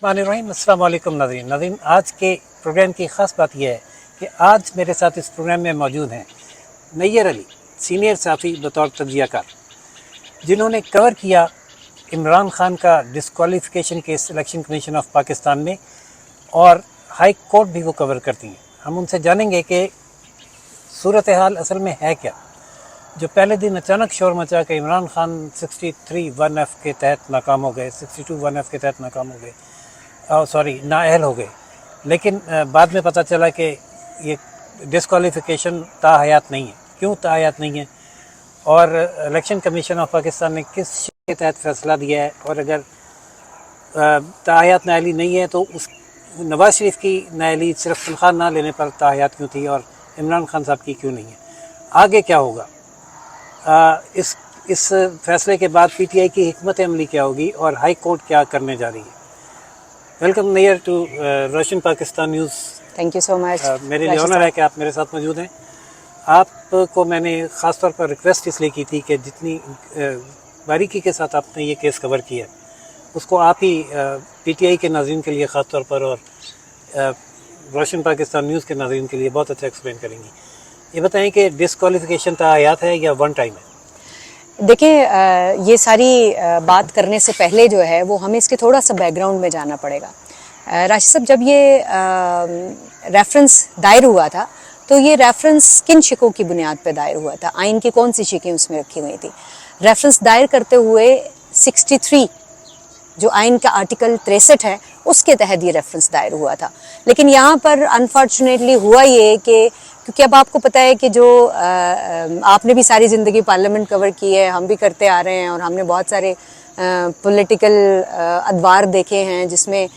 अस्सलाम वालेकुम नाज़रीन, आज के प्रोग्राम की ख़ास बात यह है कि आज मेरे साथ इस प्रोग्राम में मौजूद हैं नैयर अली, सीनियर साफ़ी बतौर तज्ज़ियाकार, जिन्होंने कवर किया इमरान खान का disqualification case election commission of Pakistan में, और हाई कोर्ट भी वो कवर करती हैं। हम उनसे जानेंगे कि सूरत हाल असल में है क्या। जो पहले दिन अचानक शोर मचा कि इमरान खान 63(1)(f के तहत नाकाम हो गए, 62(1)(f के तहत नाकाम हो गए, नाअहल हो गए, लेकिन बाद में पता चला कि ये डिस्क्वालिफिकेशन ताहयात नहीं है। क्यों ताहयात नहीं है, और इलेक्शन कमीशन ऑफ पाकिस्तान ने किस के तहत फ़ैसला दिया है, और अगर ताहयात नाअहली नहीं है तो उस नवाज शरीफ की नाअहली सिर्फ तनख्वाह ना लेने पर ताहयात क्यों थी और इमरान खान साहब की क्यों नहीं है। आगे क्या होगा, इस फैसले के बाद पीटीआई की हिकमत अमली क्या होगी और हाई कोर्ट क्या करने जा रही है। Welcome Nayyar to Roshan Pakistan news. Thank you so much. मेरे लिए ऑनर है कि आप मेरे साथ मौजूद हैं। आपको मैंने ख़ास तौर पर रिक्वेस्ट इसलिए की थी कि जितनी बारीकी के साथ आपने ये केस कवर किया उसको आप ही पीटीआई के नाज़रीन के लिए ख़ास तौर पर और रोशन पाकिस्तान न्यूज़ के नाज़रीन के लिए बहुत अच्छा एक्सप्लेन करेंगी। ये बताएं कि डिस्क्वालिफिकेशन ताहयात है या वन टाइम है। देखिए, ये सारी बात करने से पहले जो है वो हमें इसके थोड़ा सा बैकग्राउंड में जाना पड़ेगा। राशिद साहब, जब ये रेफरेंस दायर हुआ था तो ये रेफरेंस किन शिकों की बुनियाद पर दायर हुआ था, आइन की कौन सी शिकें उसमें रखी हुई थी। रेफरेंस दायर करते हुए 63 जो आइन का आर्टिकल 63 है उसके तहत ये रेफरेंस दायर हुआ था। लेकिन यहाँ पर अनफॉर्चुनेटली हुआ ये कि क्योंकि अब आपको पता है कि जो आपने भी सारी ज़िंदगी पार्लियामेंट कवर की है, हम भी करते आ रहे हैं, और हमने बहुत सारे पॉलिटिकल अदवार देखे हैं जिसमें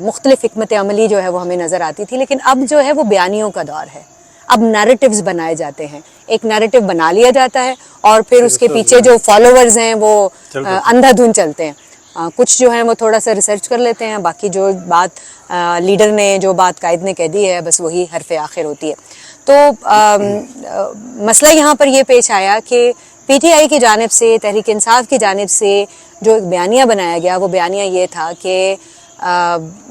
मुख्तलिफ हिकमत अमली जो है वो हमें नज़र आती थी। लेकिन अब जो है वो बयानियों का दौर है। अब नैरेटिव्स बनाए जाते हैं, एक नैरेटिव बना लिया जाता है और फिर उसके पीछे जो फॉलोअर्स हैं वो अंधाधुंध चलते हैं। कुछ जो है वो थोड़ा सा रिसर्च कर लेते हैं, बाकी जो बात लीडर ने, जो बात कायद ने कह दी है, बस वही हरफ आखिर होती है। तो मसला यहाँ पर ये पेश आया कि पीटीआई की जानिब से, तहरीक इंसाफ की जानिब से जो एक बयानिया बनाया गया, वो बयानिया ये था कि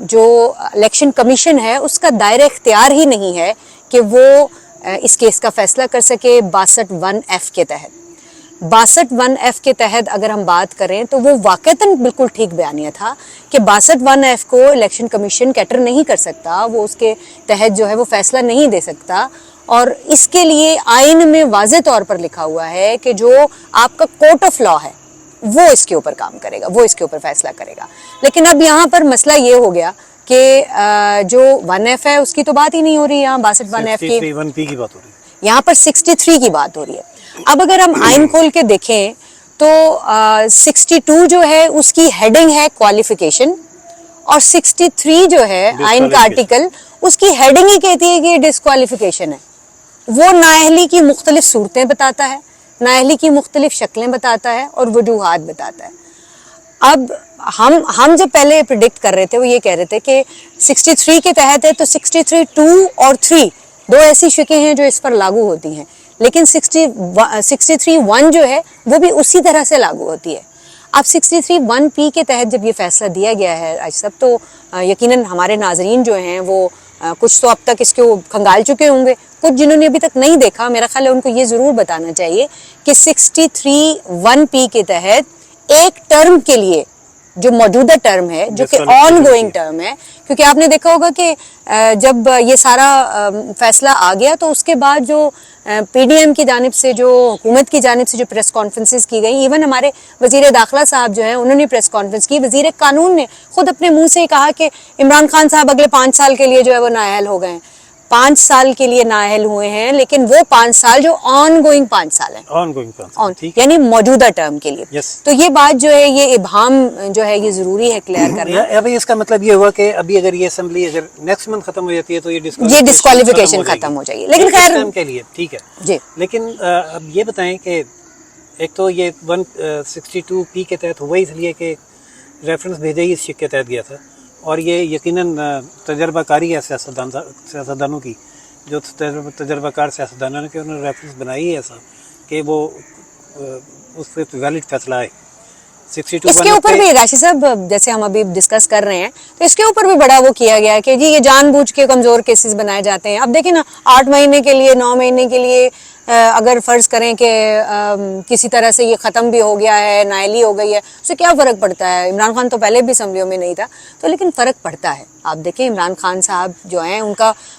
जो इलेक्शन कमीशन है उसका दायरा इख्तियार ही नहीं है कि वो इस केस का फैसला कर सके 62(1)(f के तहत। 62(1)(f के तहत अगर हम बात करें तो वो वाक़तन बिल्कुल ठीक बयानिया था कि 62(1)(f को इलेक्शन कमीशन कैटर नहीं कर सकता, वो उसके तहत जो है वो फैसला नहीं दे सकता। और इसके लिए आइन में वाज़े तौर पर लिखा हुआ है कि जो आपका कोर्ट ऑफ लॉ है वो इसके ऊपर काम करेगा, वो इसके ऊपर फैसला करेगा। लेकिन अब यहाँ पर मसला ये हो गया कि जो 1F है उसकी तो बात ही नहीं हो रही, यहाँ 62(1)(f की बात हो रही है, यहाँ पर 63 की बात हो रही है। अब अगर हम आइन खोल के देखें तो 62 जो है उसकी हेडिंग है क्वालिफिकेशन, और 63 जो है आइन का आर्टिकल उसकी हेडिंग ही कहती है कि डिस्क्वालिफिकेशन है। वो नाअहली की मुख्तलिफ सूरतें बताता है, नाअहली की मुख्तलिफ शक्लें बताता है और वजूहात बताता है। अब हम जब पहले प्रिडिक्ट कर रहे थे वो ये कह रहे थे कि 63 के तहत है तो 63 2 और 3 दो ऐसी शिकें हैं जो इस पर लागू होती हैं, लेकिन 63(1) जो है वो भी उसी तरह से लागू होती है। अब 63(1)(p) के तहत जब ये फैसला दिया गया है आज सब, तो यकीनन हमारे नाजरीन जो हैं वो कुछ तो अब तक इसको खंगाल चुके होंगे, कुछ जिन्होंने अभी तक नहीं देखा, मेरा ख्याल है उनको ये ज़रूर बताना चाहिए कि 63(1)(p) के तहत एक टर्म के लिए जो मौजूदा टर्म है, जो कि ऑन गोइंग टर्म है, क्योंकि आपने देखा होगा कि जब ये सारा फैसला आ गया तो उसके बाद जो पीडीएम की जानिब से, जो हुकूमत की जानिब से जो प्रेस कॉन्फ्रेंसेस की गई, इवन हमारे वज़ीर दाखिला साहब जो हैं उन्होंने प्रेस कॉन्फ्रेंस की, वज़ीर कानून ने खुद अपने मुंह से कहा कि इमरान खान साहब अगले 5 साल के लिए जो है वो नाअहल हो गए हैं। 5 साल के लिए नाअहल हुए हैं, लेकिन वो 5 साल जो ऑन गोइंग 5 साल है, यानी मौजूदा टर्म के लिए। तो ये बात जो है, ये इबहाम जो है, ये जरूरी है क्लियर करना। अभी इसका मतलब ये हुआ कि अभी अगर ये असेंबली अगर नेक्स्ट मंथ खत्म हो जाती है तो ये डिस्क्वालिफिकेशन खत्म हो जाएगी। लेकिन खैर के लिए ठीक है जी। लेकिन अब ये बताएं कि एक तो ये 162P के तहत हुआ इसलिए कि रेफरेंस भेजा ही इस शिक के तहत गया था, और ये यकीनन तजर्बाकारी है सियासतदानों की, जो तजर्बाकार सियासतदानों के उन्होंने रेफरेंस बनाई है ऐसा कि वो उस पर वैलिड फैसला है। 62 इसके ऊपर भी राशि साहब, जैसे हम अभी डिस्कस कर रहे हैं, तो इसके ऊपर भी बड़ा वो किया गया है कि जी ये जानबूझ के कमजोर केसेस बनाए जाते हैं। अब देखिए ना, 8 महीने के लिए, 9 महीने के लिए अगर फर्ज करें कि किसी तरह से ये खत्म भी हो गया है, नाअहली हो गई है, उससे क्या फर्क पड़ता है? इमरान खान तो पहले भी असम्बलियों में नहीं था, तो लेकिन फर्क पड़ता है। आप देखें, इमरान खान साहब जो हैं,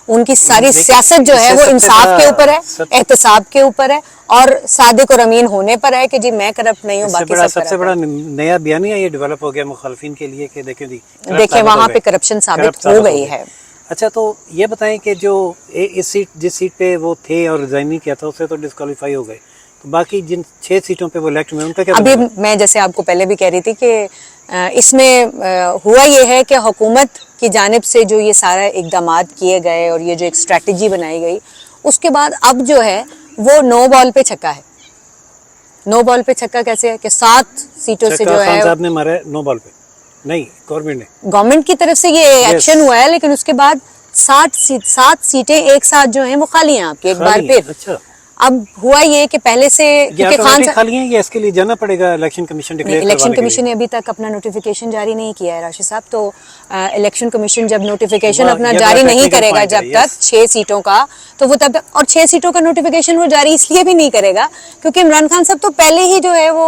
उनकी सारी सियासत जो है वो इंसाफ के ऊपर है, एहतसाब के ऊपर है और सादिक और अमीन होने पर है कि जी मैं करप्ट नहीं हूँ, बाकी सब सबसे बड़ा नया बयानिया ये डेवलप हो गया मुखालफिन के लिए कि देखिए वहाँ पे करप्शन साबित हो गई है। अच्छा, तो ये बताएं कि जो जिस सीट पे वो थे और रिजाइन नहीं किया था, उससे तो डिस्क्वालीफाई हो गए, तो बाकी जिन 6 सीटों पे वो इलेक्ट हुए उनका क्या? अभी मैं जैसे आपको पहले भी कह रही थी कि इसमें हुआ ये है कि हुकूमत की जानिब से जो ये सारा इकदामात किए गए और ये जो एक स्ट्रैटेजी बनाई गई, उसके बाद अब जो है वो 9 बॉल पे छक्का है। 9 बॉल पे छक्का कैसे है कि 7 सीटों से जो है, खान साहब ने मारा 9 बॉल पे, नहीं गवर्नमेंट की तरफ से ये एक्शन हुआ है, लेकिन उसके बाद 7 सीटें एक साथ जो हैं वो खाली हैं आपकी एक बार फिर। अच्छा, अब हुआ ये कि पहले से क्योंकि खान खाली हैं, ये इसके लिए जाना पड़ेगा election commission declare. Election commission ने अभी तक अपना नोटिफिकेशन जारी नहीं किया है राशिद साहब, तो इलेक्शन कमीशन जब नोटिफिकेशन अपना जारी नहीं करेगा जब तक 6 सीटों का, तो वो तब, और 6 सीटों का नोटिफिकेशन वो जारी इसलिए भी नहीं करेगा क्योंकि इमरान खान साहब तो पहले ही जो है वो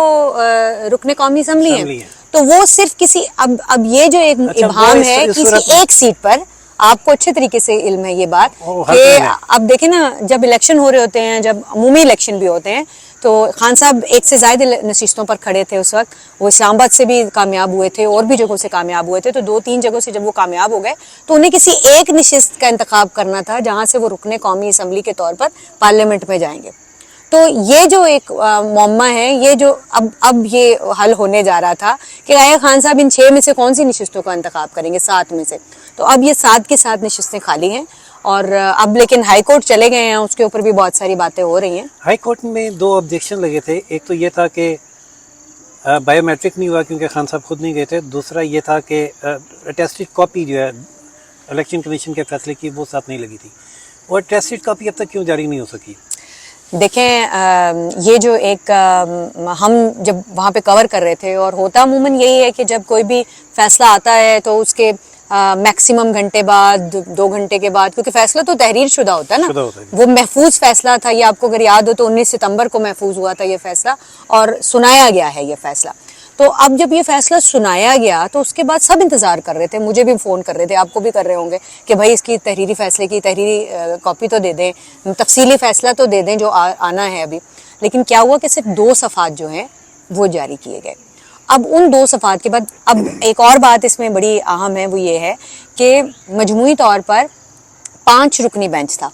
रुकने कौमी असम्बली है, तो वो सिर्फ किसी अब ये जो एक इब्हाम है किसी एक सीट पर, आपको अच्छे तरीके से इल्म है ये बात कि अब देखें ना, जब इलेक्शन हो रहे होते हैं, जब अमूमी इलेक्शन भी होते हैं, तो खान साहब एक से ज्यादा नशिस्तों पर खड़े थे उस वक्त। वो इस्लामाबाद से भी कामयाब हुए थे और भी जगहों से कामयाब हुए थे, तो 2-3 जगहों से जब वो कामयाब हो गए तो उन्हें किसी एक नशिस्त का इंतखाब करना था जहां से वो रुकने कौमी असम्बली के तौर पर पार्लियामेंट में जाएंगे। तो ये जो एक मुअम्मा है, ये जो अब ये हल होने जा रहा था कि आया खान साहब इन 6 में से कौन सी नशिस्तों का इंतखाब करेंगे, 7 में से, तो अब ये 7 के 7 नशिस्तें खाली हैं और अब लेकिन हाई कोर्ट चले गए हैं, उसके ऊपर भी बहुत सारी बातें हो रही हैं। हाई कोर्ट में 2 ऑब्जेक्शन लगे थे, एक तो ये था कि बायोमेट्रिक नहीं हुआ क्योंकि खान साहब खुद नहीं गए थे, दूसरा ये था कि अटेस्टेड कॉपी जो है इलेक्शन कमीशन के फैसले की वो साथ नहीं लगी थी, और अटेस्टेड कॉपी अब तक क्यों जारी नहीं हो सकी? देखें, ये जो एक हम जब वहाँ पे कवर कर रहे थे, और होता अमूमन यही है कि जब कोई भी फैसला आता है तो उसके मैक्सिमम घंटे बाद, 2 घंटे के बाद, क्योंकि फैसला तो तहरीर शुदा होता है ना, वो महफूज फैसला था। ये आपको अगर याद हो तो 19 सितंबर को महफूज हुआ था ये फैसला और सुनाया गया है ये फैसला। तो अब जब ये फैसला सुनाया गया तो उसके बाद सब इंतजार कर रहे थे, मुझे भी फ़ोन कर रहे थे, आपको भी कर रहे होंगे कि भाई इसकी तहरीरी फैसले की तहरीरी कॉपी तो दे दें, तफसीली फैसला तो दे दें जो आना है अभी। लेकिन क्या हुआ कि सिर्फ 2 सफ़ात जो हैं वो जारी किए गए। अब उन 2 सफ़ात के बाद अब एक और बात इसमें बड़ी अहम है, वो ये है कि मजमूई तौर पर 5 रुकनी बेंच था।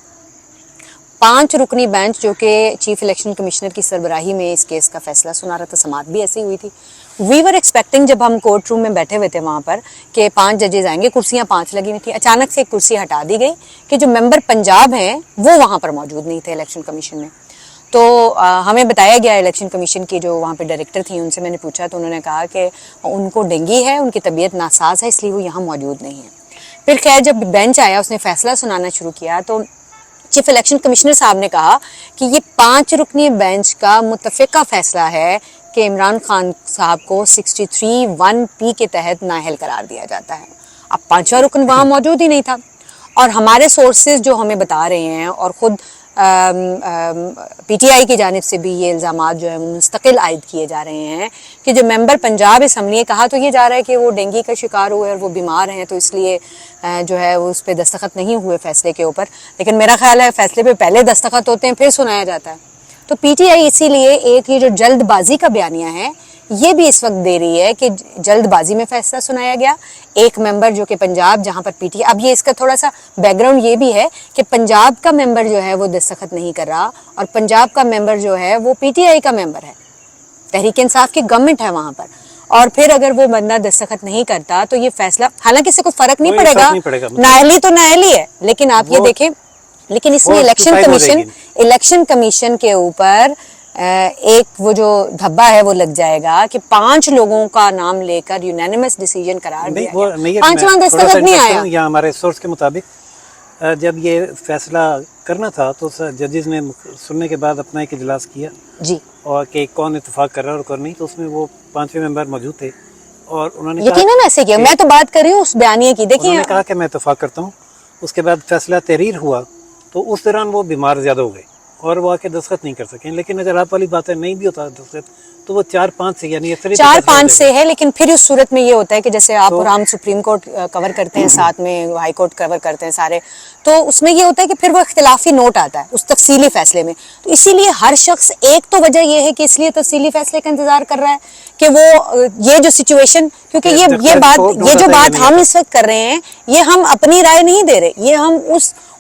5 रुकनी बेंच जो कि चीफ इलेक्शन कमिश्नर की सरबराही में इस केस का फैसला सुना रहा था, समाअत भी ऐसी हुई थी। वी वर एक्सपेक्टिंग, जब हम कोर्ट रूम में बैठे हुए थे वहाँ पर, कि 5 जजेस आएंगे, कुर्सियाँ 5 लगी हुई थी। अचानक से एक कुर्सी हटा दी गई कि जो मेंबर पंजाब हैं वो वहाँ पर मौजूद नहीं थे इलेक्शन कमीशन में। तो हमें बताया गया, इलेक्शन कमीशन की जो वहाँ पे डायरेक्टर थी, उनसे मैंने पूछा तो उन्होंने कहा कि उनको डेंगी है, उनकी तबीयत नासाज है, इसलिए वो यहाँ मौजूद नहीं है। फिर खैर जब बेंच आया, उसने फैसला सुनाना शुरू किया, तो चीफ इलेक्शन कमिश्नर साहब ने कहा कि ये 5 रुकनी बेंच का मुत्तफ़िका फैसला है कि इमरान खान साहब को 63(1) के तहत नाअहल करार दिया जाता है। अब 5वां रुकन वहाँ मौजूद ही नहीं था, और हमारे सोर्सेज जो हमें बता रहे हैं, और ख़ुद पीटीआई की जानिब से भी ये इल्ज़ामात जो है मुस्तकिल आयद किए जा रहे हैं कि जो मेंबर पंजाब असम्बली, कहा तो ये जा रहा है कि वो डेंगू का शिकार हुए और वो बीमार हैं, तो इसलिए जो है वो उस पर दस्तखत नहीं हुए फैसले के ऊपर। लेकिन मेरा ख्याल है फैसले पे पहले दस्तखत होते हैं फिर सुनाया जाता है। तो पीटीआई इसीलिए एक ये जो जल्दबाजी का बयानिया है ये भी इस वक्त दे रही है कि जल्दबाजी में फैसला सुनाया गया। एक मेंबर जो कि पंजाब, जहां पर पीटीआई, अब ये इसका थोड़ा सा बैकग्राउंड ये भी है कि पंजाब का मेंबर जो है वो दस्तखत नहीं कर रहा, और पंजाब का मेंबर जो है वो पीटीआई का मेंबर है, तहरीक इंसाफ की गवर्नमेंट है वहां पर। और फिर अगर वो बंदा दस्तखत नहीं करता तो ये फैसला, हालांकि इससे कोई फर्क नहीं पड़ेगा, नाअहली तो नाअहली है, लेकिन आप ये देखें, लेकिन इसमें इलेक्शन कमीशन के ऊपर एक वो जो धब्बा है वो लग जाएगा कि 5 लोगों का नाम लेकर यूनानिमस डिसीजन करार दिया गया, 5वां दस्तखत नहीं आया। या हमारे सोर्स के मुताबिक جب یہ فیصلہ کرنا تھا تو ججز نے سننے کے بعد اپنا ایک اجلاس کیا جی، اور کہ کون اتفاق کر رہا ہے اور کون نہیں، تو اس میں وہ 5 ممبر موجود تھے اور انہوں نے یقیناً ایسے کیا. میں تو بات کر رہی ہوں اس بیانیے کی. انہوں دیکھیں نے کہا کہ میں اتفاق کرتا ہوں. اس کے بعد فیصلہ تحریر ہوا تو اس دوران وہ بیمار زیادہ ہو گئے اور وہ آ کے دستخط نہیں کر سکیں، لیکن اگر آپ والی بات ہے نہیں بھی ہوتا دستخط تو وہ 4-5 سے یعنی 4-5 سے ہے. لیکن پھر اس صورت میں یہ ہوتا ہے کہ جیسے آپ اور ہم سپریم کورٹ کور کرتے ہیں ساتھ میں، ہائی کورٹ کور کرتے ہیں سارے، تو اس میں یہ ہوتا ہے کہ پھر وہ اختلافی نوٹ آتا ہے اس تفصیلی فیصلے میں. تو اسی لیے ہر شخص، ایک تو وجہ یہ ہے کہ اس لیے تفصیلی فیصلے کا انتظار کر رہا ہے کہ وہ یہ جو سچویشن، کیونکہ یہ جو بات ہم اس وقت کر رہے ہیں یہ ہم اپنی رائے نہیں دے رہے، یہ ہم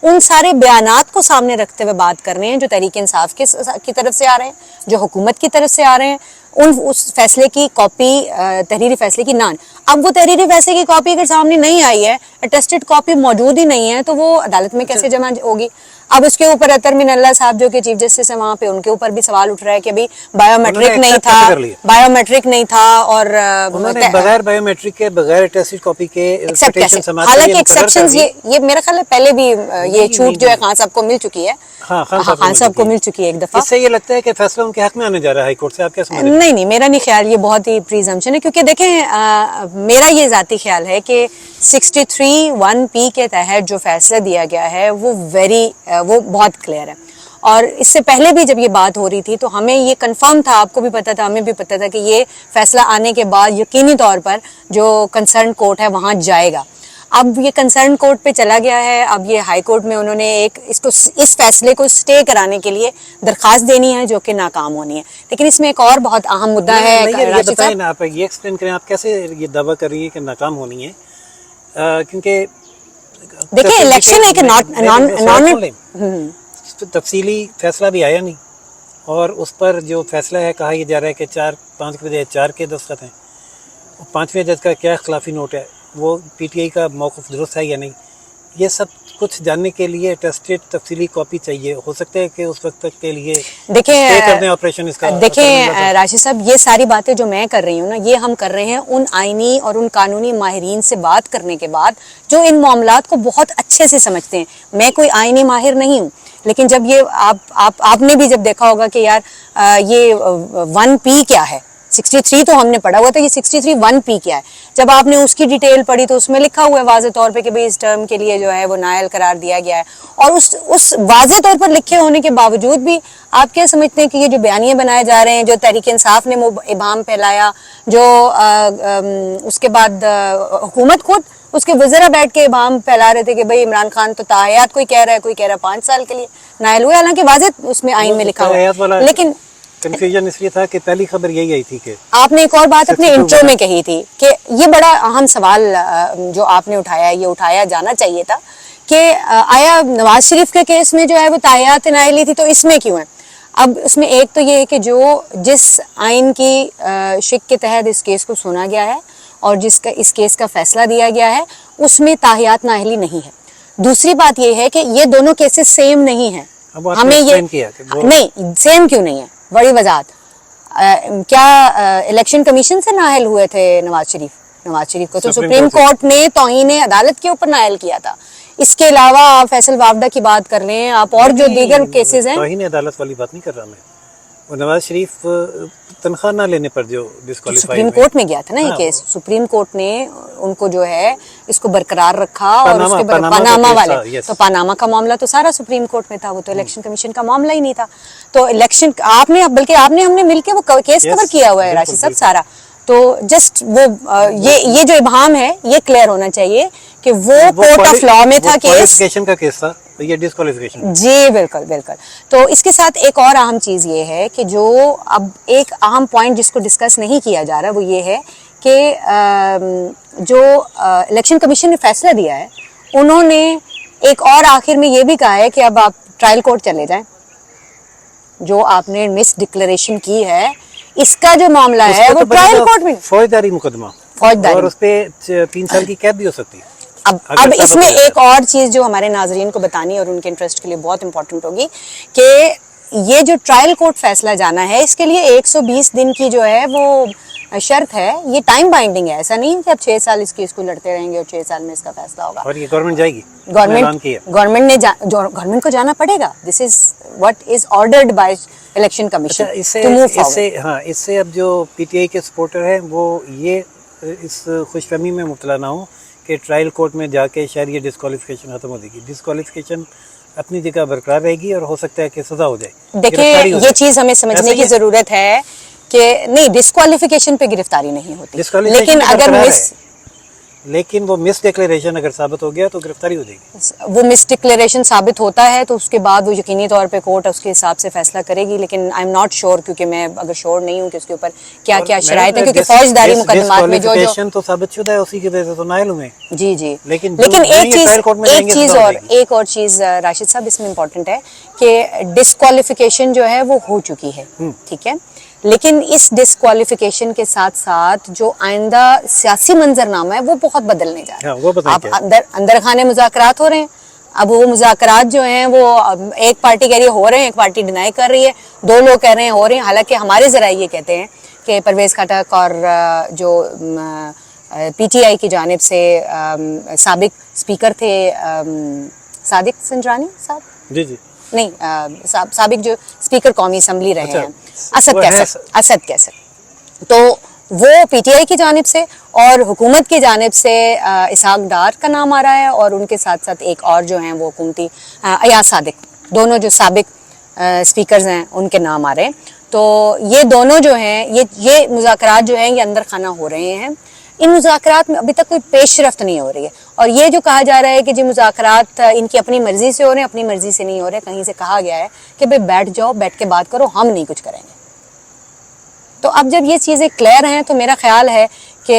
ان سارے بیانات کو سامنے رکھتے ہوئے بات کر رہے ہیں جو تحریک انصاف کی طرف سے آ رہے ہیں، جو حکومت کی طرف سے آ رہے ہیں. اس فیصلے کی کاپی، تحریری فیصلے کی نان. اب وہ تحریری فیصلے کی کاپی اگر سامنے نہیں آئی ہے، اٹیسٹڈ کاپی موجود ہی نہیں ہے، تو وہ عدالت میں کیسے جمع ہوگی؟ اب اس کے اوپر اطہر من اللہ صاحب جو کہ چیف جسٹس ہیں وہاں پہ، ان کے اوپر بھی سوال اٹھ رہا ہے کہ بھائی بایو میٹرک نہیں تھا اور انہوں نے بغیر بایو میٹرک کے، بغیر اٹیسٹڈ کاپی کے حالانکہ ایکسیپشنز یہ میرا خیال ہے پہلے بھی یہ چھوٹ جو ہے خان صاحب کو مل چکی ہے. خان صاحب کو مل چکی ہے ایک دفعہ. اس سے یہ لگتا ہے کہ فیصلہ ان کے حق میں آنے جا رہا ہے ہائی کورٹ سے. آپ کیا سمجھتے ہیں؟ نہیں، میرا نہیں خیال. یہ بہت ہی پریزمپشن ہے، کیونکہ دیکھیں میرا یہ ذاتی خیال ہے کہ 63(1)P کے تحت جو فیصلہ دیا گیا ہے وہ بہت کلیئر ہے. اور اس سے پہلے بھی جب یہ بات ہو رہی تھی تو ہمیں یہ کنفرم تھا، آپ کو بھی پتا تھا، ہمیں بھی پتا تھا کہ یہ فیصلہ آنے کے بعد یقینی طور پر جو کنسرن کورٹ ہے وہاں جائے گا. اب یہ کنسرن کورٹ پہ چلا گیا ہے. اب یہ ہائی کورٹ میں انہوں نے اس فیصلے کو سٹے کرانے کے لیے درخواست دینی ہے جو کہ ناکام ہونی ہے. لیکن اس میں ایک اور بہت اہم مدعا ہے. آپ یہ ایکسپلین کریں، آپ کیسے یہ دعویٰ کر رہی ہیں کہ ناکام ہونی ہے؟ کیونکہ دیکھیں الیکشن ایک تفصیلی فیصلہ بھی آیا نہیں، اور اس پر جو فیصلہ ہے کہا یہ جا رہا ہے کہ 5 کے بجائے 4 کے دستخط ہیں. 5ویں جج کا کیا اختلافی نوٹ ہے، وہ پی ٹی آئی کا موقف درست ہے یا نہیں، یہ سب کچھ جاننے کے لیے ٹیسٹڈ تفصیلی کاپی چاہیے. ہو سکتا ہے کہ اس وقت تک کے لیے دیکھیں راشد صاحب، یہ ساری باتیں جو میں کر رہی ہوں نا، یہ ہم کر رہے ہیں ان آئینی اور ان قانونی ماہرین سے بات کرنے کے بعد جو ان معاملات کو بہت اچھے سے سمجھتے ہیں. میں کوئی آئینی ماہر نہیں ہوں، لیکن جب یہ آپ نے بھی جب دیکھا ہوگا کہ یار یہ 1P کیا ہے، 63 تو ہم نے پڑھا ہوا تھا، یہ 63(1)P کیا ہے. جب آپ نے اس کی ڈیٹیل پڑھی تو اس میں لکھا ہوا ہے واضح طور پہ کہ بھئی اس ٹرم کے لیے جو ہے وہ نائل قرار دیا گیا ہے. اور اس واضح طور پر لکھے ہونے کے باوجود بھی آپ کیا سمجھتے ہیں کہ یہ جو بیانیے بنائے جا رہے ہیں، جو تحریک انصاف نے ابہام پھیلایا، جو اس کے بعد حکومت خود اس کے وزراء بیٹھ کے ابہام پھیلا رہے تھے کہ بھئی عمران خان تو تاحیات کوئی کہہ رہا ہے، کوئی کہہ رہا ہے 5 سال کے لیے نائل ہوئے، حالانکہ واضح اس میں آئین میں لکھا ہوا. لیکن کنفیوژن اس لیے تھا کہ پہلی خبر یہی آئی تھی کہ آپ نے ایک اور بات اپنے انٹرو میں کہی تھی کہ یہ بڑا اہم سوال جو آپ نے اٹھایا ہے، یہ اٹھایا جانا چاہیے تھا کہ آیا نواز شریف کے کیس میں جو ہے وہ تاحیات نائلی تھی تو اس میں کیوں ہے؟ اب اس میں ایک تو یہ ہے کہ جس آئین کی شق کے تحت اس کیس کو سنا گیا ہے اور اس کیس کا فیصلہ دیا گیا ہے اس میں تاحیات نااہلی نہیں ہے. دوسری بات یہ ہے کہ یہ دونوں کیسز سیم نہیں ہیں. ہمیں یہ نہیں سیم کیوں نہیں ہے، بڑی وضاحت. کیا الیکشن کمیشن سے نااہل ہوئے تھے نواز شریف کو تو سپریم کورٹ نے توہین عدالت کے اوپر نااہل کیا تھا. اس کے علاوہ آپ فیصل وافدہ کی بات کر لیں، آپ اور جو دیگر کیسز ہیں. توہین عدالت والی بات نہیں کر رہا میں، وہ نواز شریف تنخواہ نہ لینے پر جو ڈسکوالیفائی سپریم کورٹ میں گیا تھا نا یہ کیس. سپریم کورٹ نے ان کو جو ہے اس کو برقرار رکھا اور اس کے پاناما والے تو پاناما کا معاملہ تو سارا سپریم کورٹ میں تھا، وہ تو الیکشن کمیشن کا معاملہ ہی نہیں تھا. تو الیکشن بلکہ ہم نے مل کے وہ کیس کور کیا ہوا ہے راشد صاحب سارا. تو جسٹ وہ یہ جو ابہام ہے یہ کلیئر ہونا چاہیے کہ وہ کورٹ آف لا میں تھا کیس تھا، یہ ڈسکوالیفیکیشن. جی بالکل بالکل. تو اس کے ساتھ ایک اور اہم چیز یہ ہے کہ جو اب ایک اہم پوائنٹ جس کو ڈسکس نہیں کیا جا رہا وہ یہ ہے کہ جو الیکشن کمیشن نے فیصلہ دیا ہے انہوں نے ایک اور آخر میں یہ بھی کہا ہے کہ اب آپ ٹرائل کورٹ چلے جائیں. جو آپ نے مس ڈکلریشن کی ہے اس کا جو معاملہ ہے وہ ٹرائل کورٹ میں فوجداری مقدمہ اور اس پہ 3 سال کی قید بھی ہو سکتی ہے. اب اس میں ایک اور چیز جو ہمارے ناظرین کو بتانی اور ان کے انٹرسٹ کے لیے بہت امپورٹنٹ ہوگی کہ یہ جو ٹرائل کورٹ فیصلہ جانا ہے اس کے لیے 120 دن کی جو ہے وہ शर्त है, ये टाइम बाइंडिंग है, ऐसा नहीं है कि अब 6 साल इसकी इसको लड़ते रहेंगे और 6 साल में इसका फैसला होगा। और ये गवर्नमेंट जाएगी, गवर्नमेंट को जाना पड़ेगा। This is what is ordered by election commission to move forward. इससे अब जो पीटीआई के सपोर्टर हैं वो ये इस खुशफहमी में मुब्तला ना हो कि ट्रायल कोर्ट में जाके शायद ये डिस्क्वालिफिकेशन खत्म हो जाएगी। डिस्क्वालिफिकेशन अपनी जगह बरकरार रहेगी और हो सकता है कि सजा हो जाए। देखिए ये चीज हमें समझने की जरूरत है कि नहीं, डिस्क्वालिफिकेशन पे गिरफ्तारी नहीं होती, लेकिन वो मिस डिक्लेरेशन अगर साबित हो गया तो गिरफ्तारी हो जाएगी। वो मिस डिक्लेरेशन साबित होता है तो उसके बाद वो यकीनी तौर पे कोर्ट उसके हिसाब से फैसला करेगी, लेकिन आई एम नॉट श्योर, क्योंकि मैं अगर श्योर नहीं हूँ कि उसके ऊपर क्या क्या शराइत है, क्योंकि फौजदारी मुकदमात में जो तो साबित शुदा है उसी की वजह से तो नायल हुए। जी जी, लेकिन एक और चीज राशिद साहब इसमें इम्पोर्टेंट है कि डिस्क्वालिफिकेशन जो है वो हो चुकी है, ठीक है, लेकिन इस डिस्क्वालिफिकेशन के साथ साथ जो आइंदा सियासी मंजरनामा है वो बहुत बदलने जा रहा है। अब अंदर खाने मुज़ाकरात हो रहे हैं, अब वो मुज़ाकरात जो हैं वो एक पार्टी कह रही है हो रहे हैं, एक पार्टी डिनाई कर रही है, 2 लोग कह रहे हैं हो रहे हैं। हालांकि हमारे ज़राए ये कहते हैं कि परवेज़ खटक और जो पीटीआई की जानिब से साबिक स्पीकर थे सादिक संजरानी साहब, जी जी नहीं साबिक जो स्पीकर कौमी असम्बली रहे हैं, असद कैसर, तो वो पीटीआई की जानिब से और हुकूमत की जानिब से इसहाक डार का नाम आ रहा है, और उनके साथ साथ एक और जो हैं वो हुकूमती अयाज सादिक, दोनों जो साबिक स्पीकर्स हैं उनके नाम आ रहे हैं। तो ये दोनों जो हैं ये मुज़ाकरात जो हैं ये अंदर खाना हो रहे हैं। इन मुज़ाकरात में अभी तक कोई पेशरफ्त नहीं हो रही है, और ये जो कहा जा रहा है कि जी मुज़ाकरात इनकी अपनी मर्जी से हो रहे हैं, अपनी मर्जी से नहीं हो रहे, कहीं से कहा गया है कि भाई बैठ जाओ, बैठ के बात करो, हम नहीं कुछ करेंगे। तो अब जब ये चीज़ें क्लियर हैं तो मेरा ख्याल है कि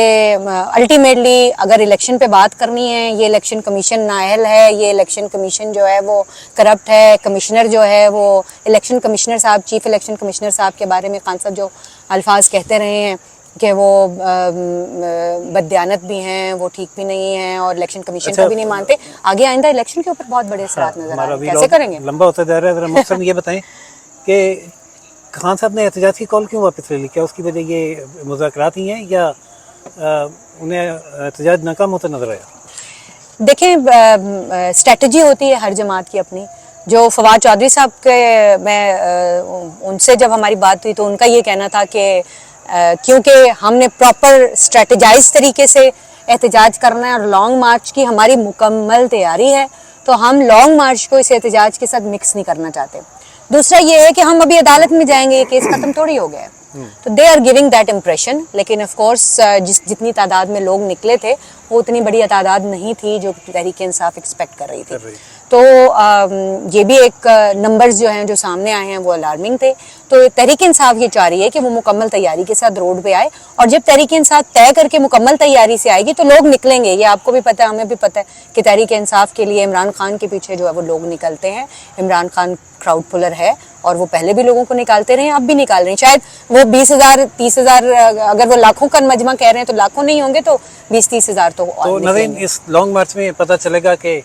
अल्टीमेटली अगर इलेक्शन पे बात करनी है, ये इलेक्शन कमीशन नाअहल है, ये इलेक्शन कमीशन जो है वो करप्ट है, कमिश्नर जो है वो इलेक्शन कमिश्नर साहब, चीफ इलेक्शन कमिश्नर साहब के बारे में खान साहब जो अल्फाज कहते रहे हैं कि वो बददियानत भी हैं, वो ठीक भी नहीं है और इलेक्शन कमीशन को भी नहीं मानते, आगे आइंदा इलेक्शन के ऊपर बहुत बड़े असरात नजर आ रहे हैं, कैसे करेंगे? लंबा होता जा रहा है। जरा मकसद ये बताएं कि खान साहब ने एहतजाज की कॉल क्यों वापस ले ली? क्या उसकी वजह ये मुज़ाकरात ही हैं या उन्हें एहतजाज नाकाम होता नजर आया? देखें, स्ट्रेटजी होती है हर जमात की अपनी। जो फवाद चौधरी साहब के मैं उनसे जब हमारी बात हुई तो उनका ये कहना था कि क्योंकि हमने प्रॉपर स्ट्रेटजाइज तरीके से एहतजाज करना है और लॉन्ग मार्च की हमारी मुकम्मल तैयारी है, तो हम लॉन्ग मार्च को इस एहतजाज के साथ मिक्स नहीं करना चाहते। दूसरा ये है कि हम अभी अदालत में जाएंगे, ये केस खत्म थोड़ी हो गया है, तो they are giving that impression. लेकिन ऑफ कोर्स जितनी तादाद में लोग निकले थे वो उतनी बड़ी तादाद नहीं थी जो तहरीक इंसाफ एक्सपेक्ट कर रही थी। तो ये भी एक नंबर्स जो हैं जो सामने आए हैं वो अलार्मिंग थे। तो तहरीक इंसाफ ये चाह रही है कि वो मुकम्मल तैयारी के साथ रोड पे आए, और जब तहरीक इंसाफ तय करके मुकम्मल तैयारी से आएगी तो लोग निकलेंगे। ये आपको भी पता है, हमें भी पता है कि तहरीक इंसाफ के लिए इमरान खान के पीछे जो है वो लोग निकलते हैं। इमरान खान क्राउड पुलर है और वो पहले भी लोगों को निकालते रहे हैं, अब भी निकाल रहे हैं। शायद वो 20,000 30,000 अगर वो लाखों का मजमा कह रहे हैं तो लाखों नहीं होंगे तो 20-30 हज़ार तो नवीन इस लॉन्ग मार्च में पता चलेगा कि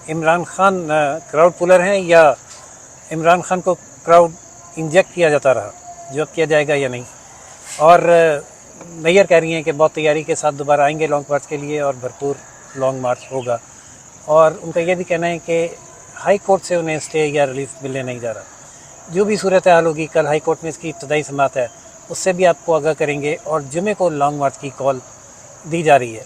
इमरान खान क्राउड पुलर हैं या इमरान खान को क्राउड इंजेक्ट किया जाता रहा, जो अब किया जाएगा या नहीं। और नैयर कह रही हैं कि बहुत तैयारी के साथ दोबारा आएंगे लॉन्ग मार्च के लिए और भरपूर लॉन्ग मार्च होगा। और उनका ये भी कहना है कि हाई कोर्ट से उन्हें स्टे या रिलीफ मिलने नहीं जा रहा। जो भी सूरत हाल होगी, कल हाई कोर्ट में इसकी इब्तदाई समाअत है, उससे भी आपको आगाह करेंगे, और जुमे को लॉन्ग मार्च की कॉल दी जा रही है,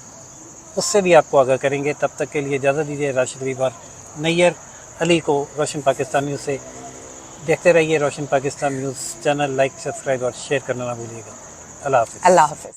उससे भी आपको आगाह करेंगे। तब तक के लिए इजाज़त दीजिए। राशिद रीबार नैयर अली को रोशन पाकिस्तान न्यूज़ से देखते रहिए। Roshan Pakistan news channel like, subscribe और शेयर करना ना भूलिएगा। अल्लाह हाफ़िज़। अल्लाह हाफ़िज़।